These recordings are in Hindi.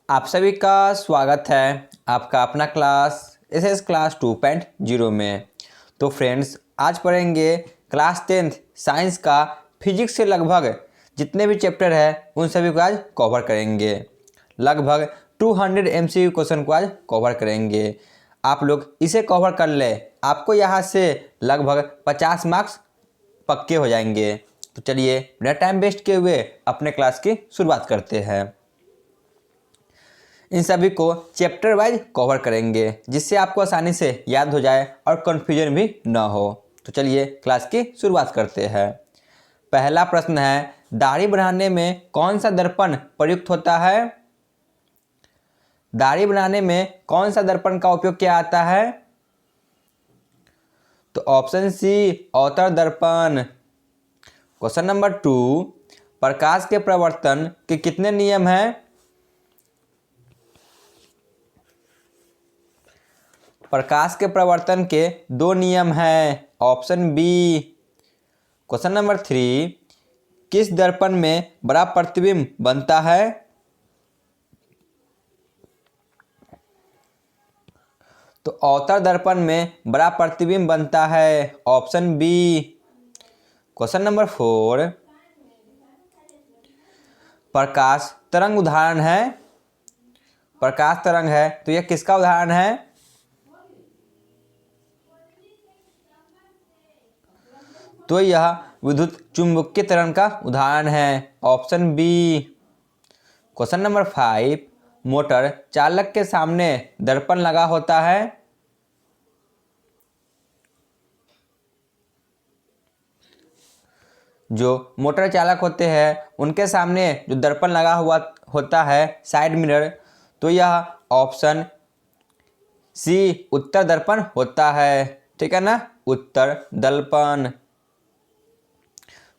आप सभी का स्वागत है आपका अपना क्लास एसएस क्लास 2.0 में। तो फ्रेंड्स, आज पढ़ेंगे क्लास 10th साइंस का फिजिक्स से लगभग जितने भी चैप्टर है उन सभी को आज कवर करेंगे। लगभग 200 MCQ क्वेश्चन को आज कवर करेंगे। आप लोग इसे कवर कर ले, आपको यहाँ से लगभग 50 मार्क्स पक्के हो जाएंगे। तो चलिए बिना टाइम वेस्ट किए हुए अपने क्लास की शुरुआत करते हैं। इन सभी को चैप्टर वाइज कवर करेंगे जिससे आपको आसानी से याद हो जाए और कन्फ्यूजन भी ना हो। तो चलिए क्लास की शुरुआत करते हैं। पहला प्रश्न है, दाढ़ी बनाने में कौन सा दर्पण प्रयुक्त होता है? दाढ़ी बनाने में कौन सा दर्पण का उपयोग किया जाता है? तो ऑप्शन सी, अवतल दर्पण। क्वेश्चन नंबर 2, प्रकाश के प्रवर्तन के कितने नियम हैं? प्रकाश के प्रवर्तन के 2 नियम हैं। Option B. क्वेश्चन नंबर 3, किस दर्पण में बड़ा प्रतिबिंब बनता है? तो अवतल दर्पण में बड़ा प्रतिबिंब बनता है। Option B. क्वेश्चन नंबर 4, प्रकाश तरंग उदाहरण है। प्रकाश तरंग है तो यह किसका उदाहरण है? तो यह विद्युत चुंबकीय तरंग का उदाहरण है। Option B. Question number 5, motor चालक के सामने दर्पण लगा होता है। जो मोटर चालक होते हैं उनके सामने जो दर्पण लगा हुआ होता है, साइड मिरर, तो यह ऑप्शन सी उत्तर दर्पण होता है। ठीक है ना, उत्तर दर्पण।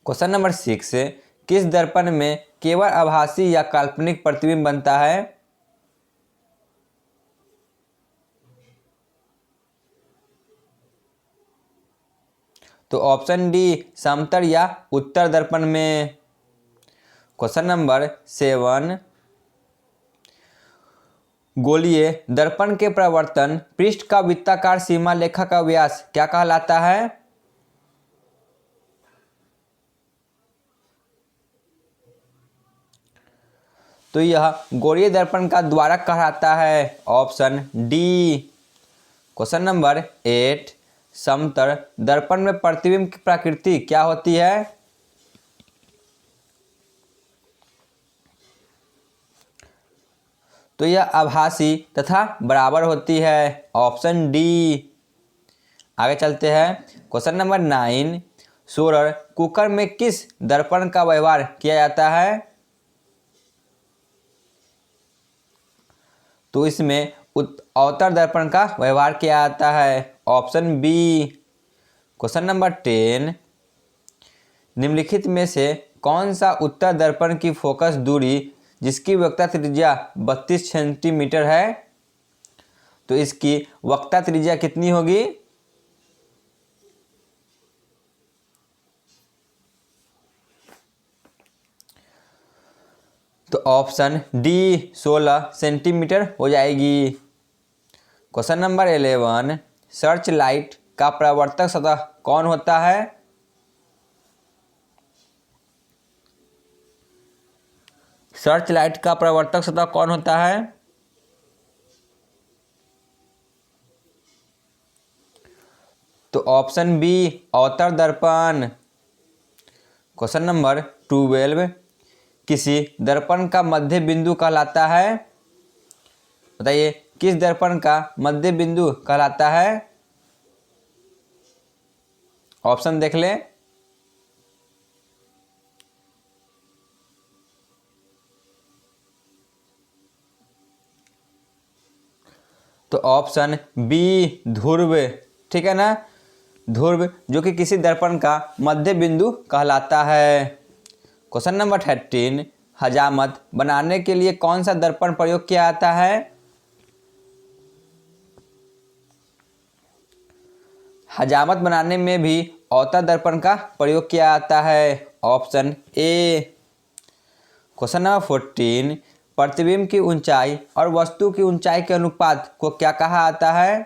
क्वेश्चन नंबर 6, किस दर्पण में केवल आभासी या काल्पनिक प्रतिबिंब बनता है? तो ऑप्शन डी, समतल या उत्तर दर्पण में। क्वेश्चन नंबर 7, गोलीय दर्पण के प्रवर्तन पृष्ठ का वृत्ताकार सीमा लेखा का व्यास क्या कहलाता है? तो यह गोलीय दर्पण का द्वारक कहलाता है। Option D. क्वेश्चन नंबर 8, समतल दर्पण में प्रतिबिंब की प्रकृति क्या होती है? तो यह आभासी तथा बराबर होती है। Option D. आगे चलते हैं। क्वेश्चन नंबर 9, सोलर कुकर में किस दर्पण का व्यवहार किया जाता है? तो इसमें अवतल दर्पण का व्यवहार किया जाता है। Option B. क्वेश्चन नंबर 10, निम्नलिखित में से कौन सा उत्तर दर्पण की फोकस दूरी जिसकी वक्रता त्रिज्या 32 सेंटीमीटर है? तो इसकी वक्रता त्रिज्या कितनी होगी? तो ऑप्शन डी 16 सेंटीमीटर हो जाएगी। क्वेश्चन नंबर 11, सर्च लाइट का प्रवर्तक सतह कौन होता है? सर्च लाइट का प्रवर्तक सतह कौन होता है? तो ऑप्शन बी, अवतल दर्पण। क्वेश्चन नंबर 12, किसी दर्पण का मध्य बिंदु कहलाता है? बताइए किस दर्पण का मध्य बिंदु कहलाता है? ऑप्शन देख लें। तो ऑप्शन बी, ध्रुव। ठीक है ना, ध्रुव जो कि किसी दर्पण का मध्य बिंदु कहलाता है। क्वेश्चन नंबर 13, हजामत बनाने के लिए कौन सा दर्पण प्रयोग किया जाता है? हजामत बनाने में भी अवतल दर्पण का प्रयोग किया जाता है। Option A. क्वेश्चन नंबर 14, प्रतिबिंब की ऊंचाई और वस्तु की ऊंचाई के अनुपात को क्या कहा आता है?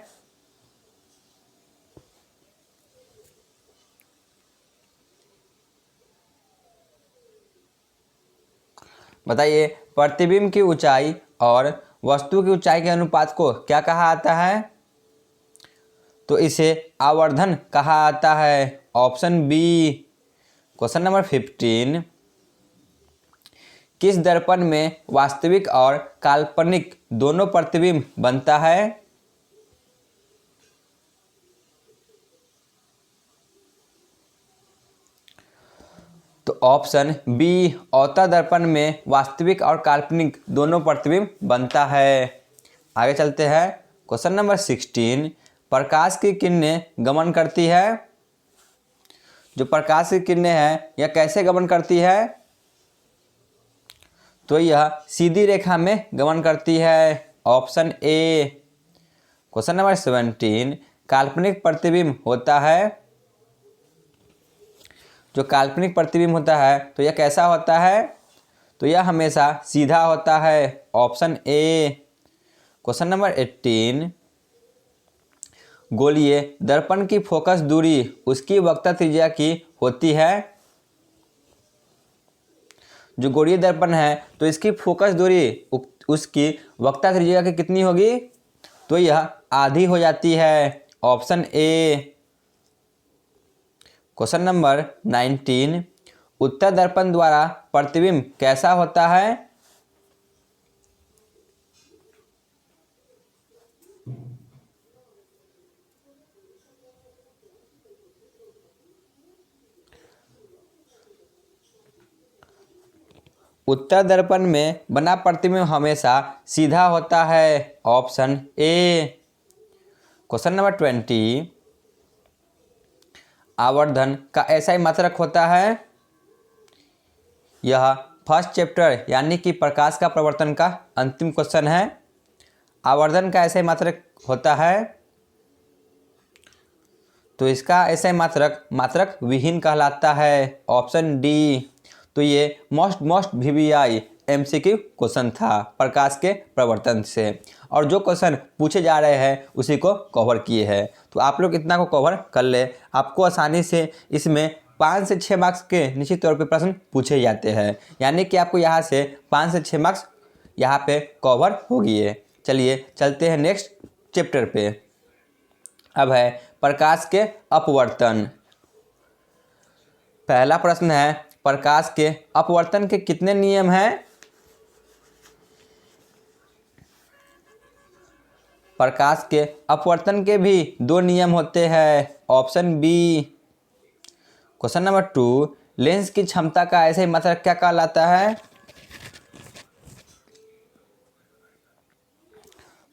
बताइए, प्रतिबिंब की ऊंचाई और वस्तु की ऊंचाई के अनुपात को क्या कहा आता है? तो इसे आवर्धन कहा आता है। Option B. क्वेश्चन नंबर 15, किस दर्पण में वास्तविक और काल्पनिक दोनों प्रतिबिंब बनता है? तो ऑप्शन बी, अवतल दर्पण में वास्तविक और काल्पनिक दोनों प्रतिबिंब बनता है। आगे चलते हैं। क्वेश्चन नंबर 16, प्रकाश की किरणें गमन करती है। जो प्रकाश की किरणें हैं यह कैसे गमन करती है? तो यह सीधी रेखा में गमन करती है। Option A. क्वेश्चन नंबर 17, काल्पनिक प्रतिबिंब होता है। जो काल्पनिक प्रतिबिंब होता है तो यह कैसा होता है? तो यह हमेशा सीधा होता है। Option A. क्वेश्चन नंबर 18, गोलीय दर्पण की फोकस दूरी उसकी वक्रता त्रिज्या की होती है। जो गोलीय दर्पण है तो इसकी फोकस दूरी उसकी वक्रता त्रिज्या की कितनी होगी? तो यह आधी हो जाती है। Option A. क्वेश्चन नंबर 19, उत्तर दर्पण द्वारा प्रतिबिंब कैसा होता है? उत्तर दर्पण में बना प्रतिबिंब हमेशा सीधा होता है। Option A. क्वेश्चन नंबर 20, आवर्धन का ऐसा ही मात्रक होता है। यह फर्स्ट चैप्टर यानी कि प्रकाश का प्रवर्तन का अंतिम क्वेश्चन है। आवर्धन का ऐसा ही मात्रक होता है। तो इसका ऐसा ही मात्रक विहीन कहलाता है। Option D. तो ये मोस्ट VVI MCQ क्वेश्चन था प्रकाश के प्रवर्तन से, और जो क्वेश्चन पूछे जा रहे हैं उसी को कवर किए हैं। तो आप लोग इतना को कवर कर ले, आपको आसानी से इसमें 5 से 6 मार्क्स के निश्चित तौर पे प्रश्न पूछे जाते हैं, यानी कि आपको यहाँ से 5 से 6 मार्क्स यहाँ पे कवर हो गए। चलिए चलते हैं नेक्स्ट चैप्टर पे। अब है प्रकाश के अपवर्तन। पहला प्रश्न है, प्रकाश के अपवर्तन के कितने नियम हैं? प्रकाश के अपवर्तन के भी 2 नियम होते हैं। Option B. Question number 2, lens की क्षमता का ऐसे ही मात्रक क्या कहलाता है?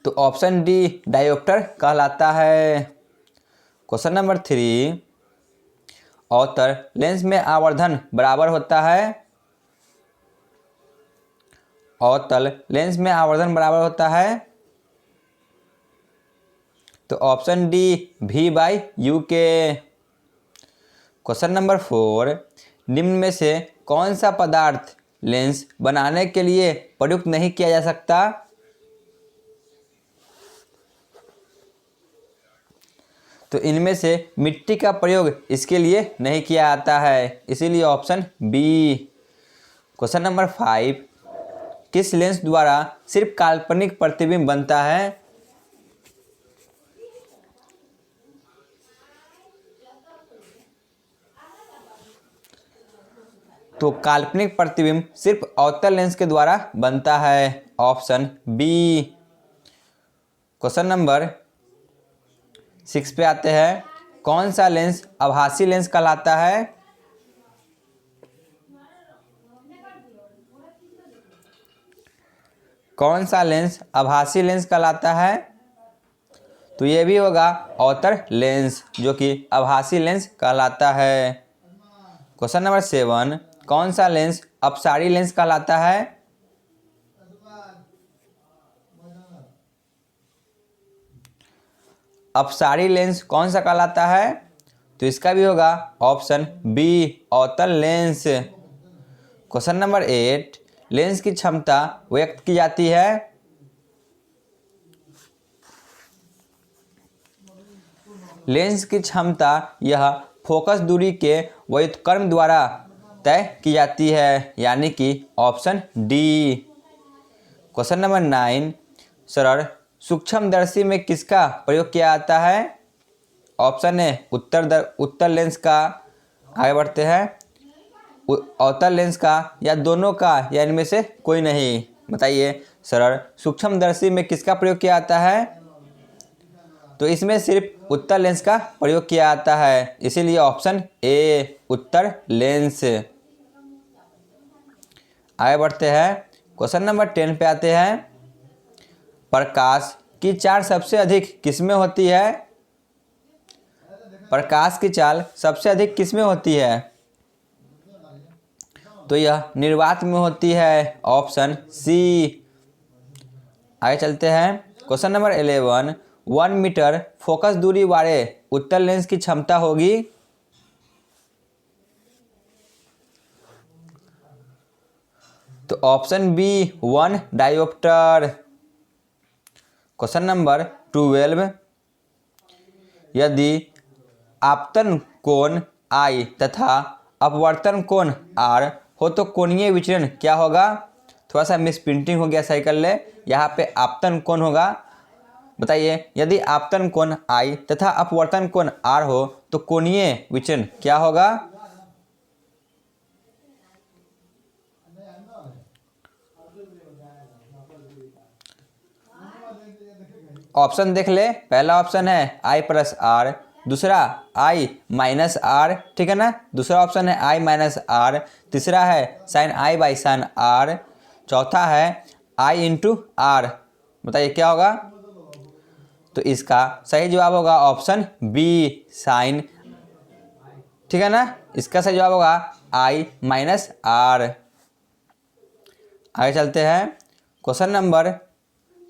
तो ऑप्शन डी, डायोप्टर कहलाता है। क्वेश्चन नंबर 3, अवतल लेंस में आवर्धन बराबर होता है। अवतल लेंस में आवर्धन बराबर होता है। तो ऑप्शन डी, V/U के। क्वेश्चन नंबर 4, निम्न में से कौन सा पदार्थ लेंस बनाने के लिए प्रयुक्त नहीं किया जा सकता? तो इनमें से मिट्टी का प्रयोग इसके लिए नहीं किया जाता है, इसीलिए ऑप्शन बी। क्वेश्चन नंबर 5, किस लेंस द्वारा सिर्फ काल्पनिक प्रतिबिंब बनता है? तो काल्पनिक प्रतिबिंब सिर्फ अवतल लेंस के द्वारा बनता है। Option B. क्वेश्चन नंबर 6 पे आते हैं। कौन सा लेंस आभासी लेंस कहलाता है? कौन सा लेंस आभासी लेंस कहलाता है? तो ये भी होगा अवतल लेंस, जो कि आभासी लेंस कहलाता है। क्वेश्चन नंबर 7, कौन सा लेंस अपसारी लेंस कहलाता है? अपसारी लेंस कौन सा कहलाता है? तो इसका भी होगा ऑप्शन बी, अवतल लेंस। क्वेश्चन नंबर 8, लेंस की क्षमता व्यक्त की जाती है? लेंस की क्षमता यह फोकस दूरी के व्युत्क्रम द्वारा तय की जाती है, यानी कि ऑप्शन डी। क्वेश्चन नंबर 9, सरल सूक्ष्मदर्शी में किसका प्रयोग किया जाता है? ऑप्शन ए उत्तर लेंस का, आगे बढ़ते हैं, अवतल लेंस का, या दोनों का, या इनमें से कोई नहीं। बताइए सरल सूक्ष्मदर्शी में किसका प्रयोग किया जाता है? तो इसमें सिर्फ उत्तर लेंस का प्रयोग किया जाता है, इसीलिए ऑप्शन ए उत्तर लेंस। आगे बढ़ते हैं, क्वेश्चन नंबर 10 पे आते हैं। प्रकाश की चाल सबसे अधिक किसमें होती है? प्रकाश की चाल सबसे अधिक किसमें होती है? तो यह निर्वात में होती है, ऑप्शन सी। आगे चलते हैं, क्वेश्चन नंबर 11, 1 मीटर फोकस दूरी वाले उत्तर लेंस की क्षमता होगी? तो option B 1 dioptre. Question number 12, यदि आपतन कोण I तथा अपवर्तन कोण R हो तो कोणीय विचलन क्या होगा? थोड़ा सा मिस प्रिंटिंग हो गया, सही कर ले। यहाँ पे आपतन कोण होगा। बताइए यदि आपतन कोण I तथा अपवर्तन कोण R हो तो कोणीय विचलन क्या होगा? ऑप्शन देख ले। पहला ऑप्शन है I प्लस R, दूसरा I माइनस R, ठीक है ना। दूसरा ऑप्शन है I माइनस R, तीसरा है sine I by sine R, चौथा है I इंटू R। बताइए क्या होगा? तो इसका सही जवाब होगा ऑप्शन बी साइन, ठीक है ना। इसका सही जवाब होगा I माइनस R। आगे चलते हैं, क्वेश्चन नंबर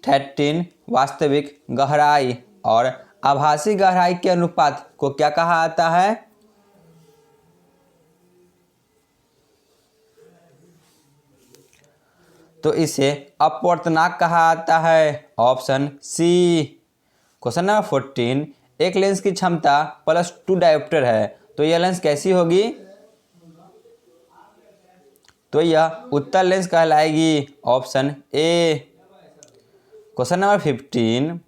13, वास्तविक गहराई और आभासी गहराई के अनुपात को क्या कहा जाता है? तो इसे अपवर्तनांक कहा जाता है, ऑप्शन सी। क्वेश्चन नंबर 14, एक लेंस की क्षमता +2 डायोप्टर है, तो यह लेंस कैसी होगी? तो यह उत्तर लेंस कहलाएगी, ऑप्शन ए। क्वेश्चन नंबर 15,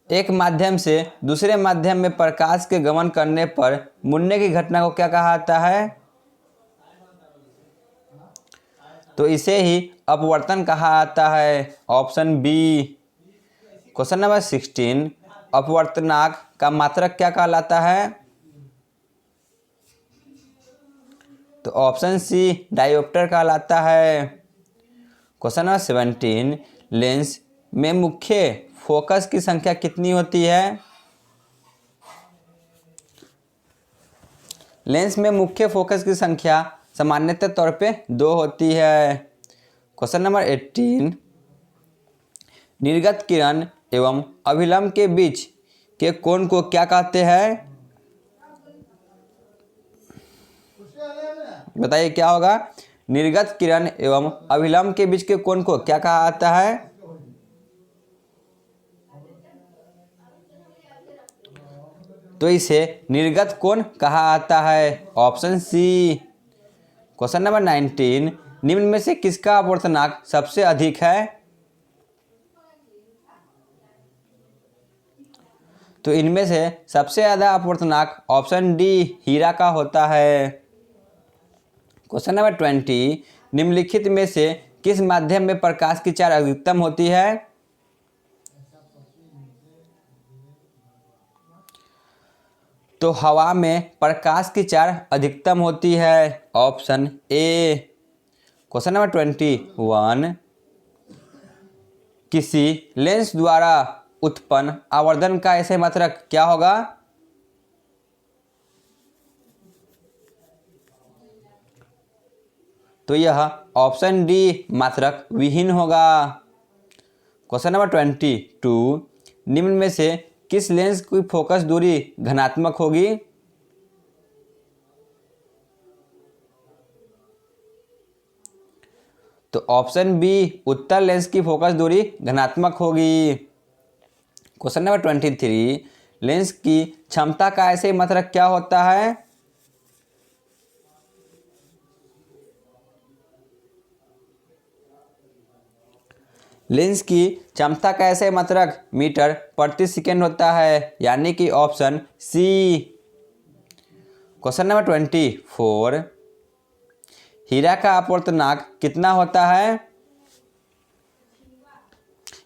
एक माध्यम से दूसरे माध्यम में प्रकाश के गमन करने पर मुड़ने की घटना को क्या कहा जाता है? तो इसे ही अपवर्तन कहा जाता है, ऑप्शन बी। क्वेश्चन नंबर 16, अपवर्तनांक का मात्रक क्या कहलाता है? तो ऑप्शन सी डायोप्टर कहलाता है। क्वेश्चन नंबर 17, लेंस में मुख्य फोकस की संख्या कितनी होती है? लेंस में मुख्य फोकस की संख्या सामान्यतः तौर पे 2 होती है। क्वेश्चन नंबर 18, निर्गत किरण एवं अभिलंब के बीच के कोण को क्या कहते हैं? बताइए क्या होगा? निर्गत किरण एवं अभिलंब के बीच के कोण को क्या कहा जाता है? तो इसे निर्गत कोण कहा जाता है, ऑप्शन सी। क्वेश्चन नंबर 19, निम्न में से किसका अपवर्तनांक सबसे अधिक है? तो इनमें से सबसे ज़्यादा अपवर्तनांक ऑप्शन डी हीरा का होता है। क्वेश्चन नंबर 20, निम्नलिखित में से किस माध्यम में प्रकाश की चाल अधिकतम होती है? तो हवा में प्रकाश की चाल अधिकतम होती है, ऑप्शन ए। क्वेश्चन नंबर 21, किसी लेंस द्वारा उत्पन्न आवर्धन का ऐसे मात्रक क्या होगा? तो यह ऑप्शन डी मात्रक विहीन होगा। क्वेश्चन नंबर 22, निम्न में से किस लेंस की फोकस दूरी धनात्मक होगी? तो ऑप्शन बी उत्तल लेंस की फोकस दूरी धनात्मक होगी। क्वेश्चन नंबर 23, लेंस की क्षमता का ऐसे मात्रक क्या होता है? लेंस की क्षमता का ऐसे मात्रक मीटर प्रति सेकेंड होता है, यानी कि ऑप्शन सी। क्वेश्चन नंबर 24, हीरा का अपवर्तनांक कितना होता है?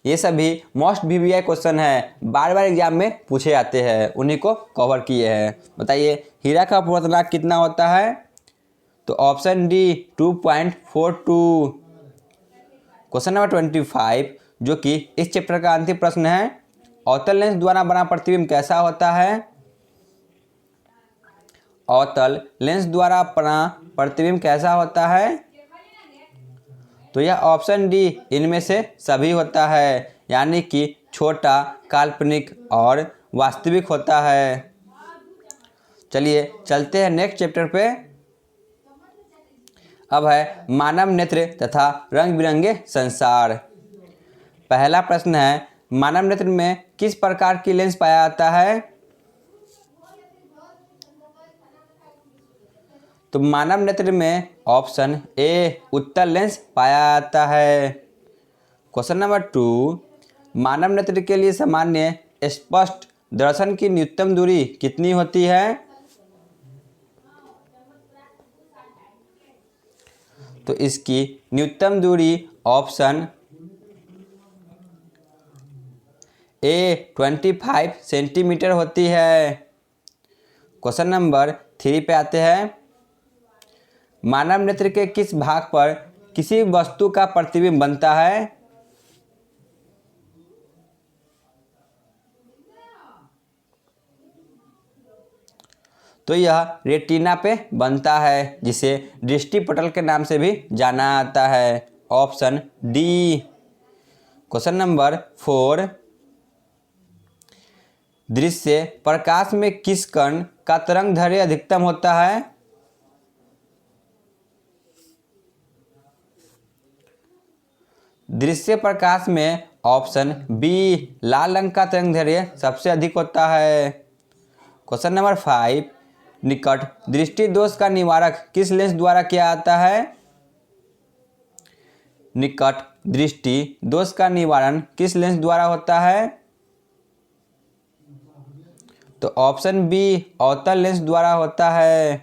ये सभी मोस्ट वीवीआई क्वेश्चन है, बार बार एग्जाम में पूछे जाते हैं, उन्हीं को कवर किए हैं। बताइए हीरा का अपवर्तनांक कितना होता है? तो ऑप्शन डी 2.42। क्वेश्चन नंबर 25, जो कि इस चैप्टर का अंतिम प्रश्न है, अवतल लेंस द्वारा बना प्रतिबिंब कैसा होता है? अवतल लेंस द्वारा बना प्रतिबिंब कैसा होता है? तो यह ऑप्शन डी इनमें से सभी होता है, यानी कि छोटा, काल्पनिक और वास्तविक होता है। चलिए चलते हैं नेक्स्ट चैप्टर पे। अब है मानव नेत्र तथा रंग बिरंगे संसार। पहला प्रश्न है, मानव नेत्र में किस प्रकार की लेंस पाया जाता है? तो मानव नेत्र में ऑप्शन ए उत्तल लेंस पाया जाता है। क्वेश्चन नंबर 2, मानव नेत्र के लिए सामान्य स्पष्ट दर्शन की न्यूनतम दूरी कितनी होती है? तो इसकी न्यूनतम दूरी ऑप्शन ए 25 सेंटीमीटर होती है। क्वेश्चन नंबर 3 पे आते हैं, मानव नेत्र के किस भाग पर किसी वस्तु का प्रतिबिंब बनता है? तो यह रेटिना पे बनता है, जिसे दृष्टिपटल के नाम से भी जाना जाता है। Option D. क्वेश्चन नंबर 4, दृश्य प्रकाश में किस कण का तरंगदैर्घ्य अधिकतम होता है? दृश्य प्रकाश में ऑप्शन बी लाल रंग का तरंगदैर्घ्य सबसे अधिक होता है। क्वेश्चन नंबर 5, निकट दृष्टि दोष का निवारक किस लेंस द्वारा किया जाता है? निकट दृष्टि दोष का निवारण किस लेंस द्वारा होता है? तो ऑप्शन बी अवतल लेंस द्वारा होता है।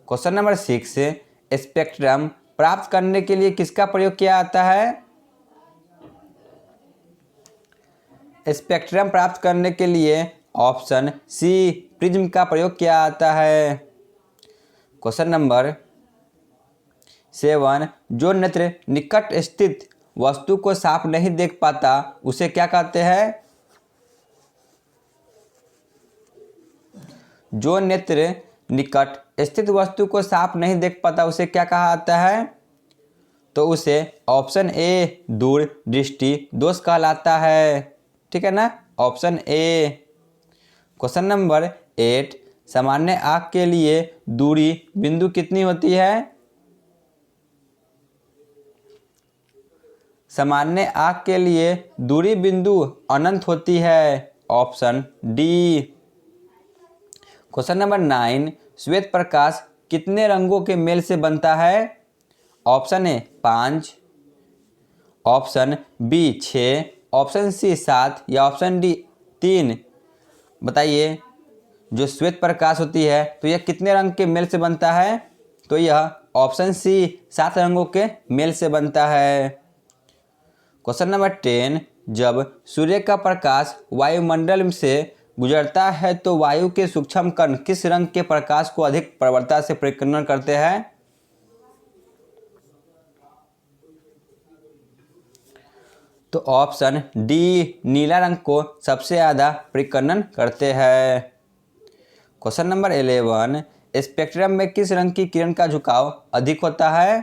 क्वेश्चन नंबर 6, स्पेक्ट्रम प्राप्त करने के लिए किसका प्रयोग किया जाता है? स्पेक्ट्रम प्राप्त करने के लिए ऑप्शन सी प्रिज्म का प्रयोग किया जाता है। क्वेश्चन नंबर 7, जो नेत्र निकट स्थित वस्तु को साफ नहीं देख पाता उसे क्या कहते हैं? जो नेत्र निकट स्थित वस्तु को साफ नहीं देख पाता उसे क्या कहा जाता है? तो उसे ऑप्शन ए दूर दृष्टि दोष कहलाता है। ठीक है ना, ऑप्शन ए। क्वेश्चन नंबर 8, सामान्य आँख के लिए दूरी बिंदु कितनी होती है? सामान्य आँख के लिए दूरी बिंदु अनंत होती है। Option D. क्वेश्चन नंबर 9, श्वेत प्रकाश कितने रंगों के मेल से बनता है? Option A 5, option B 6, option C 7 या ऑप्शन डी 3। बताइए जो श्वेत प्रकाश होती है तो यह कितने रंग के मेल से बनता है? तो यह ऑप्शन सी 7 रंगों के मेल से बनता है। क्वेश्चन नंबर 10, जब सूर्य का प्रकाश वायुमंडल से गुजरता है तो वायु के सूक्ष्म कण किस रंग के प्रकाश को अधिक प्रबलता से परिक्रमा करते हैं? तो ऑप्शन डी नीला रंग को सबसे ज़्यादा परिक्रमा करते हैं। क्वेश्चन नंबर 11, स्पेक्ट्रम में किस रंग की किरण का झुकाव अधिक होता है?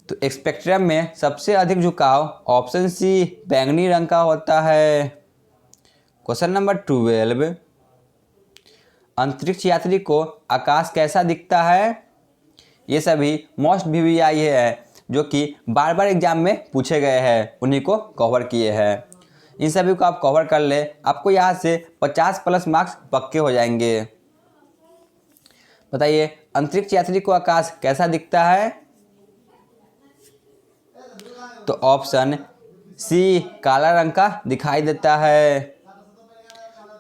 तो स्पेक्ट्रम में सबसे अधिक झुकाव ऑप्शन सी बैंगनी रंग का होता है। क्वेश्चन नंबर 12, अंतरिक्ष यात्री को आकाश कैसा दिखता है? ये सभी मोस्ट VVI है जो कि बार बार एग्जाम में पूछे गए हैं, उन्हीं को कवर किए हैं। इन सभी को आप कवर कर ले, आपको यहाँ से 50+ मार्क्स पक्के हो जाएंगे। बताइए, अंतरिक्ष यात्री को आकाश कैसा दिखता है? तो ऑप्शन सी, काला रंग का दिखाई देता है।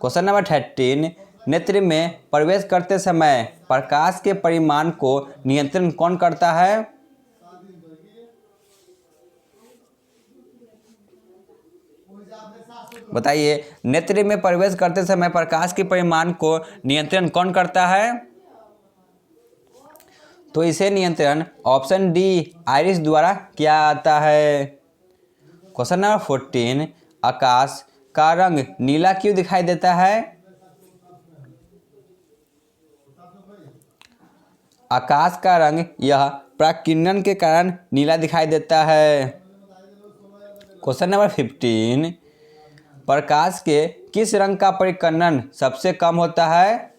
क्वेश्चन नंबर 13, नेत्र में प्रवेश करते समय प्रकाश के परिमाण को नियंत्रण कौन करता है? बताइए, नेत्र में प्रवेश करते समय प्रकाश के परिमाण को नियंत्रण कौन करता है? तो इसे नियंत्रण ऑप्शन डी, आइरिस द्वारा किया जाता है। क्वेश्चन नंबर 14, आकाश का रंग नीला क्यों दिखाई देता है? आकाश का रंग यह प्रकिरणन के कारण नीला दिखाई देता है। क्वेश्चन नंबर 15, प्रकाश के किस रंग का परिकर्णन सबसे कम होता है?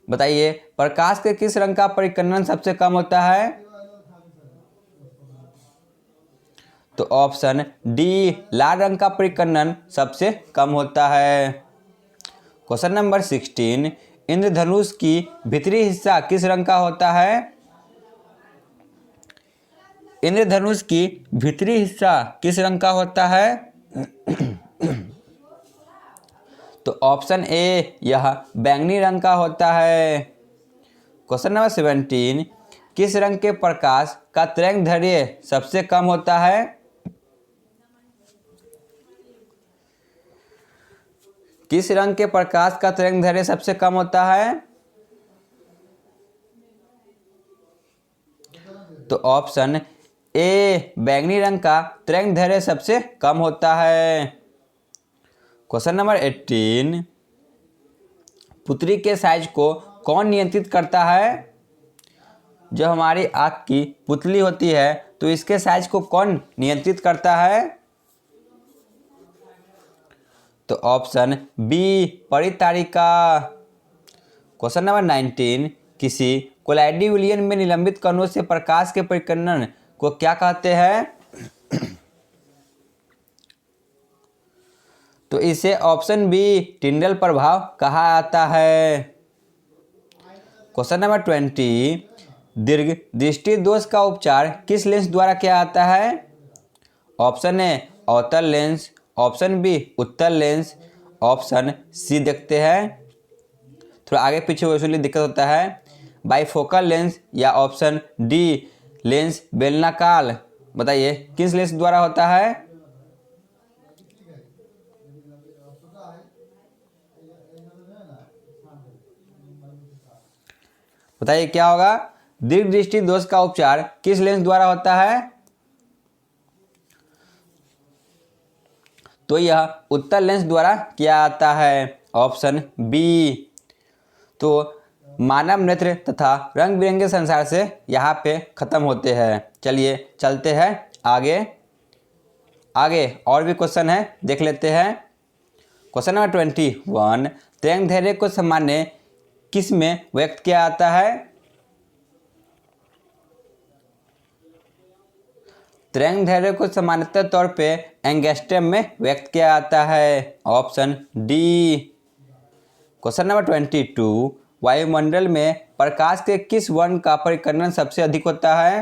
बताइए, प्रकाश के किस रंग का परिकर्णन सबसे कम होता है? तो ऑप्शन डी, लाल रंग का परिकर्णन सबसे कम होता है। क्वेश्चन नंबर 16, इंद्रधनुष की भीतरी हिस्सा किस रंग का होता है? इंद्रधनुष की भीतरी हिस्सा किस रंग का होता है? तो ऑप्शन ए, यह बैंगनी रंग का होता है। क्वेश्चन नंबर 17, किस रंग के प्रकाश का तरंगदैर्घ्य सबसे कम होता है? किस रंग के प्रकाश का तरंगदैर्घ्य सबसे कम होता है? तो ऑप्शन ए, बैंगनी रंग का तरंगदैर्घ्य सबसे कम होता है। क्वेश्चन नंबर 18, पुतली के साइज को कौन नियंत्रित करता है? जो हमारी आँख की पुतली होती है, तो इसके साइज को कौन नियंत्रित करता है? तो ऑप्शन बी, परितारिका। क्वेश्चन नंबर 19, किसी कोलाइडी विलयन में निलंबित कणों से प्रकाश के परिकर्णन को क्या कहते हैं? तो इसे ऑप्शन बी, टिंडल प्रभाव कहा जाता है। क्वेश्चन नंबर 20, दीर्घ दृष्टि दोष का उपचार किस लेंस द्वारा किया जाता है? ऑप्शन ए, अवतल लेंस, ऑप्शन बी, उत्तल लेंस, ऑप्शन सी देखते हैं। थोड़ा आगे पीछे हो इसलिए दिक्कत होता है। बाइफोकल लेंस या ऑप्शन डी, लेंस बेलनाकार। बताइए, किस लेंस द्वारा होता है? बताइए क्या होगा? दीर्घ दृष्टि दोष का उपचार किस लेंस द्वारा होता है? तो यह उत्तल लेंस द्वारा किया जाता है, ऑप्शन बी। तो मानव नेत्र तथा रंग बिरंगे संसार से यहाँ पे खत्म होते हैं। चलिए चलते हैं आगे। आगे और भी क्वेश्चन है, देख लेते हैं। क्वेश्चन नंबर 21, तरंगदैर्घ्य को सामान्य किस में व्यक्त किया जाता है? तरंगदैर्घ्य को सामान्यतः तौर पे एंगस्ट्रम में व्यक्त किया जाता है, ऑप्शन डी। क्वेश्चन नंबर 22, वायुमंडल में प्रकाश के किस वर्ण का परिकर्णन सबसे अधिक होता है?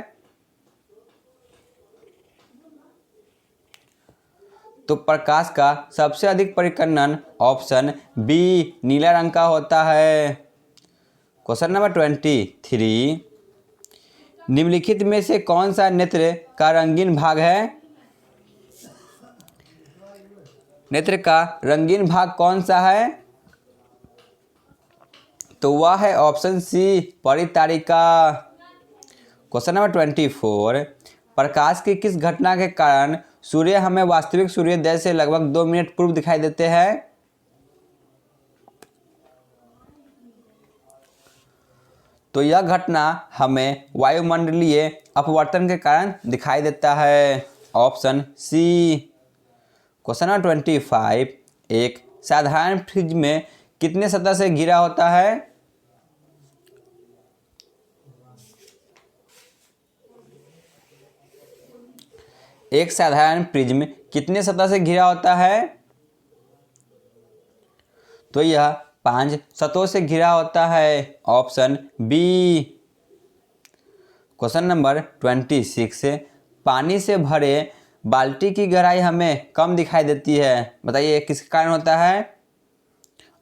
तो प्रकाश का सबसे अधिक परिकर्णन ऑप्शन बी, नीला रंग का होता है। क्वेश्चन नंबर 23, निम्नलिखित में से कौन सा नेत्र का रंगीन भाग है? नेत्र का रंगीन भाग कौन सा है? तो वह है ऑप्शन सी, परितारिका। क्वेश्चन नंबर 24, प्रकाश की किस घटना के कारण सूर्य हमें वास्तविक सूर्योदय से लगभग 2 मिनट पूर्व दिखाई देते हैं? तो यह घटना हमें वायुमंडलीय अपवर्तन के कारण दिखाई देता है, ऑप्शन सी। क्वेश्चन नंबर 25, एक साधारण फ्रिज में कितने सतह से घिरा होता है? एक साधारण प्रिज्म कितने सतह से घिरा होता है? तो यह 5 सतहों से घिरा होता है। Option B. क्वेश्चन नंबर 26, पानी से भरे बाल्टी की गहराई हमें कम दिखाई देती है, बताइए किसके कारण होता है?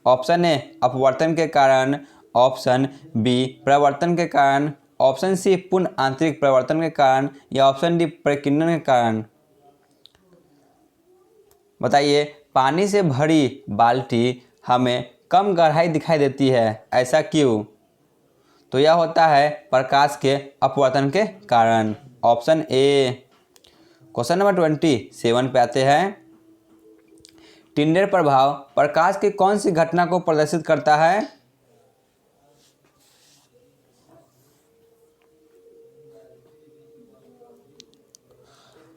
ऑप्शन ए अपवर्तन के कारण, ऑप्शन बी प्रवर्तन के कारण, ऑप्शन सी पूर्ण आंतरिक प्रवर्तन के कारण, या ऑप्शन डी प्रकीर्णन के कारण। बताइए पानी से भरी बाल्टी हमें कम गहराई दिखाई देती है, ऐसा क्यों? तो यह होता है प्रकाश के अपवर्तन के कारण। Option A. क्वेश्चन नंबर 27 पे आते हैं। टिंडर प्रभाव प्रकाश की कौन सी घटना को प्रदर्शित करता है?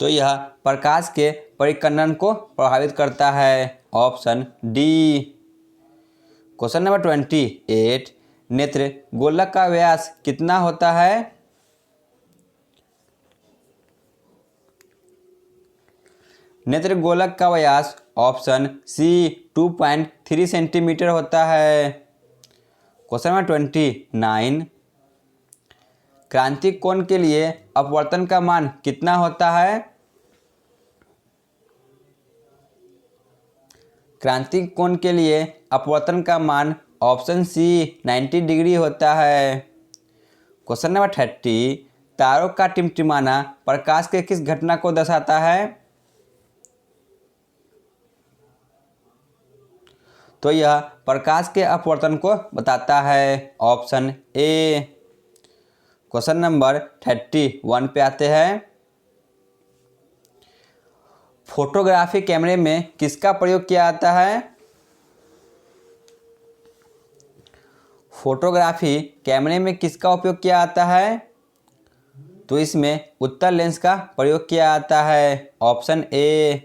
तो यह प्रकाश के परिकर्णन को प्रभावित करता है। Option D. क्वेश्चन नंबर 28, नेत्र गोलक का व्यास कितना होता है? नेत्र गोलक का व्यास ऑप्शन सी 2.3 सेंटीमीटर होता है। क्वेश्चन नंबर 29, क्रांतिक कोण के लिए अपवर्तन का मान कितना होता है? क्रांतिक कोण के लिए अपवर्तन का मान ऑप्शन सी 90 डिग्री होता है। क्वेश्चन नंबर 30, तारों का टिमटिमाना प्रकाश के किस घटना को दर्शाता है? तो यह प्रकाश के अपवर्तन को बताता है। Option A. क्वेश्चन नंबर 31 पे आते हैं। फोटोग्राफी कैमरे में किसका प्रयोग किया जाता है? फोटोग्राफी कैमरे में किसका उपयोग किया जाता है? तो इसमें उत्तल लेंस का प्रयोग किया जाता है। Option A.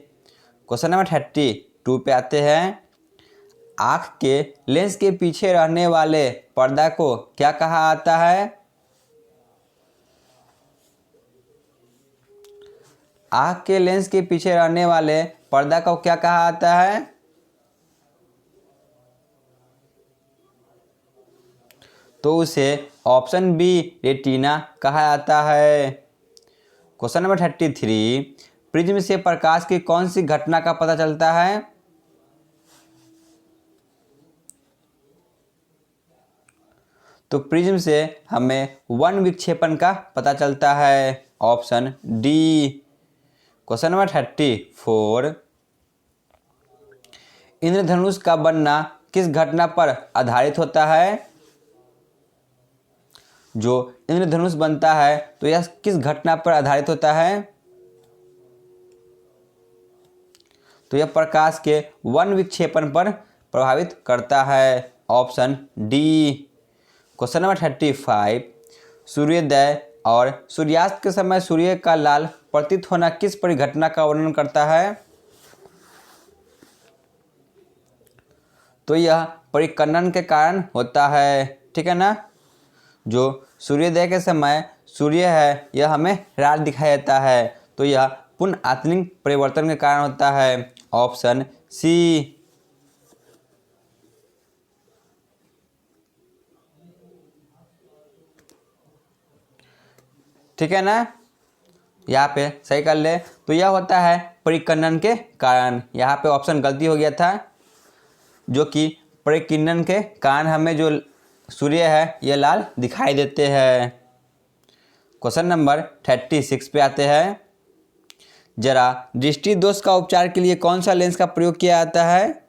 क्वेश्चन नंबर 32 पे आते हैं। आँख के लेंस के पीछे रहने वाले पर्दा को क्या कहा जाता है? आँख के लेंस के पीछे रहने वाले पर्दा को क्या कहा जाता है? तो उसे ऑप्शन बी रेटिना कहा जाता है। क्वेश्चन नंबर 33, प्रिज्म से प्रकाश की कौन सी घटना का पता चलता है? तो प्रिज्म से हमें वन विक्षेपण का पता चलता है। Option D. क्वेश्चन नंबर 34, इंद्रधनुष का बनना किस घटना पर आधारित होता है? जो इंद्रधनुष बनता है तो यह किस घटना पर आधारित होता है? तो यह प्रकाश के वन विक्षेपण पर प्रभावित करता है। Option D. क्वेश्चन नंबर 35, सूर्योदय और सूर्यास्त के समय सूर्य का लाल प्रतीत होना किस परिघटना का वर्णन करता है? तो यह परिकर्णन के कारण होता है, ठीक है ना। जो सूर्योदय के समय सूर्य है यह हमें लाल दिखाई देता है, तो यह पूर्ण आत्मिक परिवर्तन के कारण होता है। Option C. ठीक है ना, यहाँ पे सही कर ले। तो यह होता है परिकर्णन के कारण। यहाँ पे ऑप्शन गलती हो गया था, जो कि परिकीर्णन के कारण हमें जो सूर्य है यह लाल दिखाई देते हैं। क्वेश्चन नंबर 36 पे आते हैं। जरा दृष्टि दोष का उपचार के लिए कौन सा लेंस का प्रयोग किया जाता है?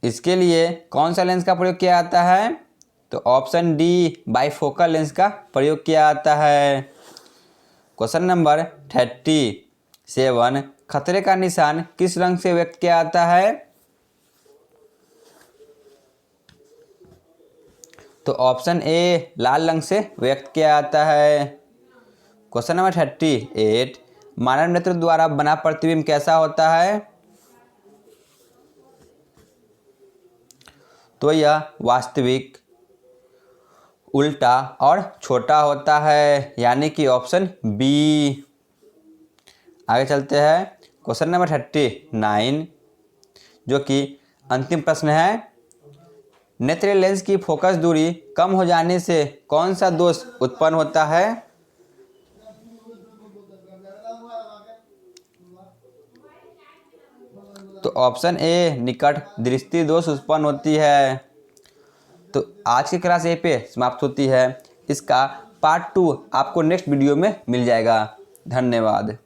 इसके लिए कौन सा लेंस का प्रयोग किया जाता है? तो ऑप्शन डी बाइफोकल लेंस का प्रयोग किया जाता है। क्वेश्चन नंबर 37, खतरे का निशान किस रंग से व्यक्त किया जाता है? तो ऑप्शन ए लाल रंग से व्यक्त किया जाता है। क्वेश्चन नंबर 38, मानव नेत्र द्वारा बना प्रतिबिंब कैसा होता है? तो यह वास्तविक, उल्टा और छोटा होता है, यानी कि ऑप्शन बी। आगे चलते हैं क्वेश्चन नंबर 39, जो कि अंतिम प्रश्न है। नेत्र लेंस की फोकस दूरी कम हो जाने से कौन सा दोष उत्पन्न होता है? तो ऑप्शन ए, निकट दृष्टि दोष उत्पन्न होती है। तो आज की क्लास ए पे समाप्त होती है। इसका पार्ट 2 आपको नेक्स्ट वीडियो में मिल जाएगा। धन्यवाद।